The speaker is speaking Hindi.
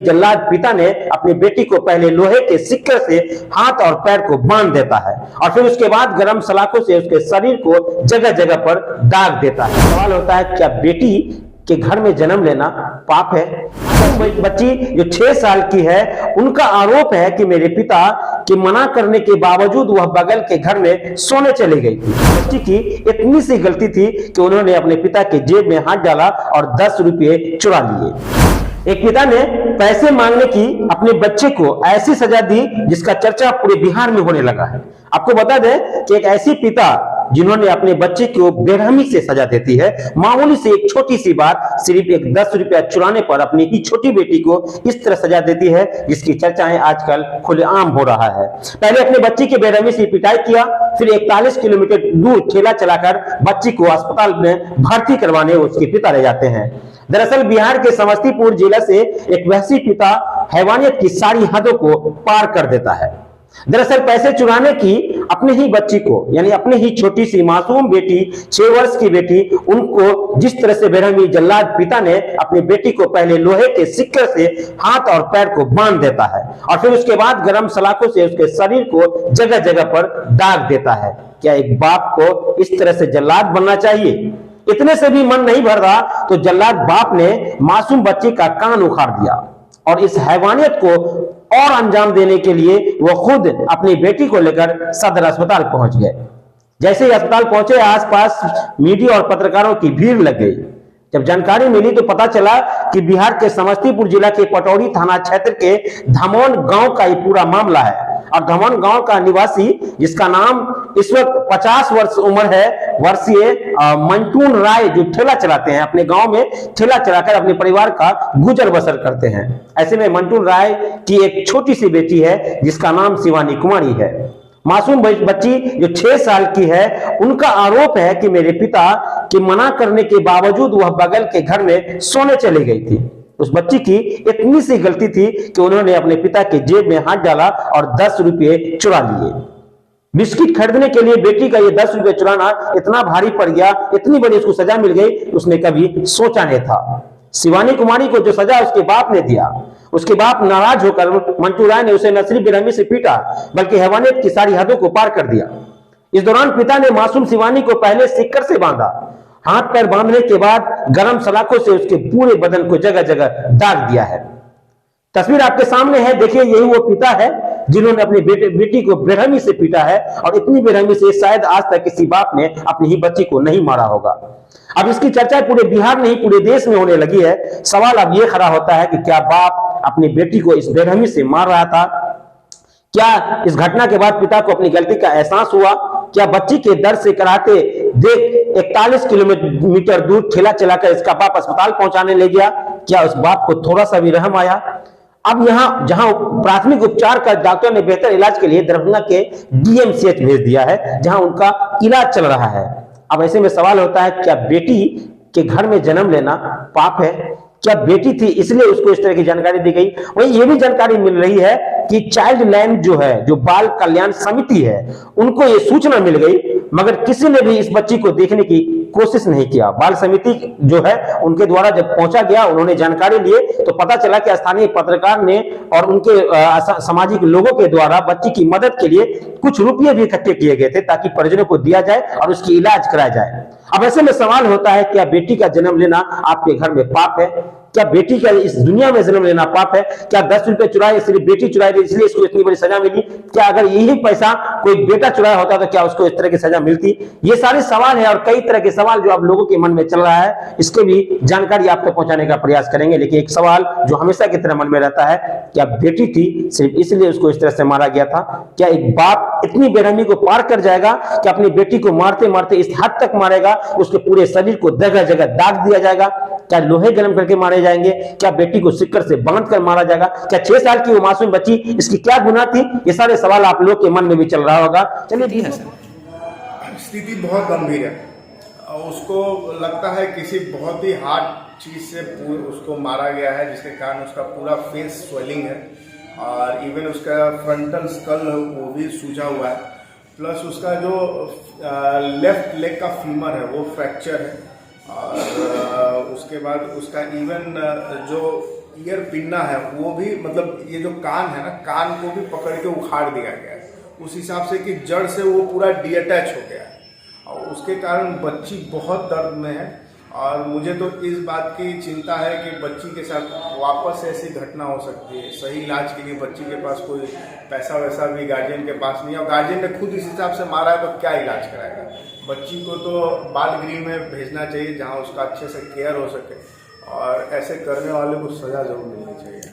जल्लाद पिता ने अपनी बेटी को पहले लोहे के सिक्के से हाथ और पैर को बांध देता है और फिर उसके बाद गरम सलाखों से उसके शरीर को जगह जगह पर दाग देता है। सवाल होता है, क्या बेटी के घर में जन्म लेना पाप है? बच्ची जो 6 साल की है, उनका आरोप है कि मेरे पिता के मना करने के बावजूद वह बगल के घर में सोने चली गई थी। बच्ची की इतनी सी गलती थी कि उन्होंने अपने पिता के जेब में हाथ डाला और 10 रुपये चुरा लिए। एक पिता ने पैसे मांगने की अपने बच्चे को ऐसी सजा दी जिसका चर्चा पूरे बिहार में होने लगा है। आपको बता दें कि एक ऐसी पिता जिन्होंने अपने बच्चे को बेरहमी से सजा देती है, मामूली से एक छोटी सी बात, सिर्फ एक 10 रुपया चुराने पर अपनी ही छोटी बेटी को इस तरह सजा देती है जिसकी चर्चाएं आजकल खुलेआम हो रहा है। पहले अपने बच्ची की बेरहमी से पिटाई किया, फिर 41 किलोमीटर दूर ठेला चलाकर बच्ची को अस्पताल में भर्ती करवाने उसके पिता ले जाते हैं। दरअसल बिहार के समस्तीपुर जिला से एक वैसी पिता हैवानियत की सारी हदों को पार कर देता है। दरअसल पैसे चुराने की अपने ही बच्ची को, यानी अपनी ही छोटी सी मासूम बेटी, 6 वर्ष की बेटी, उनको जिस तरह से बेरहमी जल्लाद पिता ने अपनी बेटी को पहले लोहे के सिक्के से हाथ और पैर को बांध देता है और फिर उसके बाद गरम सलाखों से उसके शरीर को जगह जगह पर दाग देता है। क्या एक बाप को इस तरह से जल्लाद बनना चाहिए? इतने से भी मन नहीं भर रहा तो जल्लाद बाप ने मासूम बच्चे का कान उखाड़ दिया और इस हैवानियत को और अंजाम देने के लिए वो खुद अपनी बेटी को लेकर सदर अस्पताल पहुंच गए। जैसे ही अस्पताल पहुंचे, आसपास मीडिया और पत्रकारों की भीड़ लग गई। जब जानकारी मिली तो पता चला कि बिहार के समस्तीपुर जिला के पटौड़ी थाना क्षेत्र के धमौन गांव का ये पूरा मामला है और धमौन गांव का निवासी, जिसका नाम इस वक्त 50 वर्ष उम्र है, वर्षीय मंटून राय, जो ठेला चलाते हैं, अपने गांव में ठेला चलाकर अपने परिवार का गुजर बसर करते हैं। ऐसे में मंटून राय की एक छोटी सी बेटी है जिसका नाम शिवानी कुमारी है। मासूम बच्ची जो 6 साल की है, उनका आरोप है कि मेरे पिता के मना करने के बावजूद वह बगल के घर में सोने चली गई थी। उस बच्ची की इतनी सी गलती थी कि उन्होंने अपने पिता के जेब में हाथ डाला और 10 रुपये चुरा लिए। बिस्किट खरीदने के लिए बेटी का ये 10 रुपये चुराना इतना भारी पड़ गया, इतनी बड़ी उसको सजा मिल गई, उसने कभी सोचा नहीं था। शिवानी कुमारी को जो सजा उसके बाप ने दिया, उसके बाप नाराज होकर मंटू राय ने उसे न सिर्फ बेरहमी से पीटा बल्कि हैवानियत की सारी हदों को पार कर दिया। इस दौरान पिता ने मासूम शिवानी को पहले सिक्कर से बांधा, हाथ पैर बांधने के बाद गरम सलाखों से उसके पूरे बदन को जगह जगह दाग दिया है। तस्वीर आपके सामने है, देखिए, यही वो पिता है जिन्होंने अपनी बेटी को बेरहमी से पीटा है और इतनी बेरहमी से शायद आज तक किसी बाप ने अपनी ही बच्ची को नहीं मारा होगा। अब इसकी चर्चा पूरे बिहार नहीं पूरे देश में होने लगी है। सवाल अब यह खड़ा होता है कि क्या बाप अपनी बेटी को इस बेरहमी से मार रहा था? क्या इस घटना के बाद पिता को अपनी गलती का एहसास हुआ? क्या बच्ची के दर्द से कराहते देख 41 किलोमीटर दूर ठेला चलाकर इसका बाप अस्पताल पहुंचाने ले गया? क्या उस बाप को थोड़ा सा भी रहम आया? अब यहाँ जहां प्राथमिक उपचार का डॉक्टर ने बेहतर इलाज के लिए दरभंगा के डीएमसीएच भेज दिया है, जहां उनका इलाज चल रहा है। अब ऐसे में सवाल होता है, क्या बेटी के घर में जन्म लेना पाप है? क्या बेटी थी इसलिए उसको इस तरह की जानकारी दी गई? वहीं ये भी जानकारी मिल रही है कि चाइल्ड लाइन जो है, जो बाल कल्याण समिति है, उनको ये सूचना मिल गई मगर किसी ने भी इस बच्ची को देखने की कोशिश नहीं किया। बाल समिति जो है उनके द्वारा जब पहुंचा गया, उन्होंने जानकारी लिए तो पता चला कि स्थानीय पत्रकार ने और उनके सामाजिक लोगों के द्वारा बच्ची की मदद के लिए कुछ रुपये भी इकट्ठे किए गए थे ताकि परिजनों को दिया जाए और उसकी इलाज कराया जाए। अब ऐसे में सवाल होता है, क्या बेटी का जन्म लेना आपके घर में पाप है? क्या बेटी का इस दुनिया में जन्म लेना पाप है? क्या 10 रुपए चुराए, सिर्फ बेटी चुराई थी इसलिए इसको इतनी बड़ी सजा मिली? क्या अगर यही पैसा कोई बेटा चुराया होता तो क्या उसको इस तरह की सजा मिलती? ये सारे सवाल है और कई तरह के सवाल जो अब लोगों के मन में चल रहा है, इसके भी जानकारी आपको पहुंचाने का प्रयास करेंगे। लेकिन एक सवाल जो हमेशा की तरह मन में रहता है, क्या बेटी थी सिर्फ इसलिए उसको इस तरह से मारा गया था? क्या एक बाप इतनी बेरहमी को पार कर जाएगा कि अपनी बेटी को मारते मारते इस हद तक मारेगा, उसके पूरे शरीर को जगह जगह दाग दिया जाएगा? क्या लोहे गर्म करके मारे जाएंगे? क्या बेटी को सिक्कर से बांध कर मारा जाएगा? क्या 6 साल की वो मासूम बच्ची, इसकी क्या गुनाह थी? ये सारे सवाल आप लोग के मन में भी चल रहा होगा। चलिए, जी स्थिति बहुत गंभीर है। उसको लगता है किसी बहुत ही हार्ड चीज से उसको मारा गया है, जिसके कारण उसका पूरा फेस स्वेलिंग है और इवन उसका फ्रंटल स्कल वो भी सूजा हुआ है। प्लस उसका जो लेफ्ट लेग का फीमर है वो फ्रैक्चर है और उसके बाद उसका इवन जो ईयर पिन्ना है वो भी, मतलब ये जो कान है ना, कान को भी पकड़ के उखाड़ दिया गया है उस हिसाब से कि जड़ से वो पूरा डीअटैच हो गया है और उसके कारण बच्ची बहुत दर्द में है। और मुझे तो इस बात की चिंता है कि बच्ची के साथ वापस ऐसी घटना हो सकती है। सही इलाज के लिए बच्ची के पास कोई पैसा वैसा भी गार्जियन के पास नहीं है और गार्जियन ने खुद इस हिसाब से मारा है तो क्या इलाज कराएगा। बच्ची को तो बाल गृह में भेजना चाहिए जहां उसका अच्छे से केयर हो सके और ऐसे करने वाले को सजा जरूर मिलनी चाहिए।